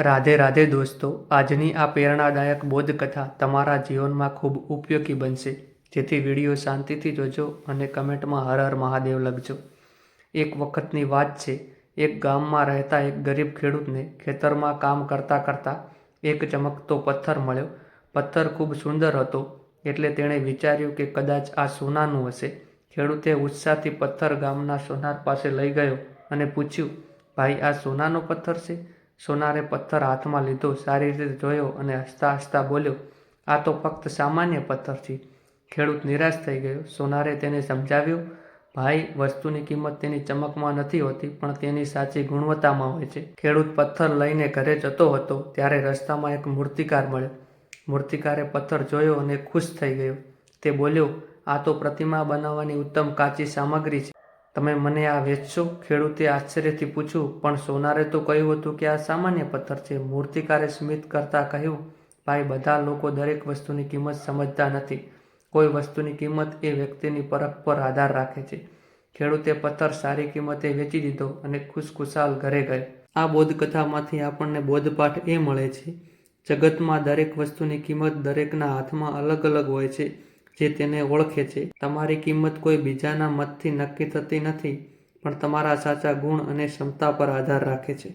રાધે રાધે દોસ્તો, આજની આ પ્રેરણાદાયક બોધકથા તમારા જીવનમાં ખૂબ ઉપયોગી બનશે, જેથી વિડીયો શાંતિથી જોજો અને કમેન્ટમાં હર હર મહાદેવ લખજો. એક વખતની વાત છે. એક ગામમાં રહેતા એક ગરીબ ખેડૂતને ખેતરમાં કામ કરતાં કરતાં એક ચમકતો પથ્થર મળ્યો. પથ્થર ખૂબ સુંદર હતો, એટલે તેણે વિચાર્યું કે કદાચ આ સોનાનું હશે. ખેડૂતે ઉત્સાહથી પથ્થર ગામના સોનાર પાસે લઈ ગયો અને પૂછ્યું, ભાઈ, આ સોનાનો પથ્થર છે? સોનારે પથ્થર હાથમાં લીધો, સારી રીતે જોયો અને હસતા હસતા બોલ્યો, આ તો ફક્ત સામાન્ય પથ્થર છે. ખેડૂત નિરાશ થઈ ગયો. સોનારે તેને સમજાવ્યું, ભાઈ, વસ્તુની કિંમત તેની ચમકમાં નથી હોતી, પણ તેની સાચી ગુણવત્તામાં હોય છે. ખેડૂત પથ્થર લઈને ઘરે જતો હતો ત્યારે રસ્તામાં એક મૂર્તિકાર મળ્યો. મૂર્તિકારે પથ્થર જોયો અને ખુશ થઈ ગયો. તે બોલ્યો, આ તો પ્રતિમા બનાવવાની ઉત્તમ કાચી સામગ્રી છે. તમે મને આ વેચશો? ખેડૂતે આશ્ચર્યથી પૂછ્યું, પણ સોનારે તો કહ્યું હતું કે આ સામાન્ય પથ્થર છે. મૂર્તિકારે સ્મિત કરતા કહ્યું, ભાઈ, બધા લોકો દરેક વસ્તુની કિંમત સમજતા નથી. કોઈ વસ્તુની કિંમત એ વ્યક્તિની પરખ પર આધાર રાખે છે. ખેડૂતે પથ્થર સારી કિંમતે વેચી દીધો અને ખુશખુશાલ ઘરે ગયો. આ બોધકથામાંથી આપણને બોધપાઠ એ મળે છે, જગતમાં દરેક વસ્તુની કિંમત દરેકના હાથમાં અલગ અલગ હોય છે, જે તેને ઓળખે છે. તમારી કિંમત કોઈ બીજાના મતથી નક્કી થતી નથી, પણ તમારા સાચા ગુણ અને ક્ષમતા પર આધાર રાખે છે.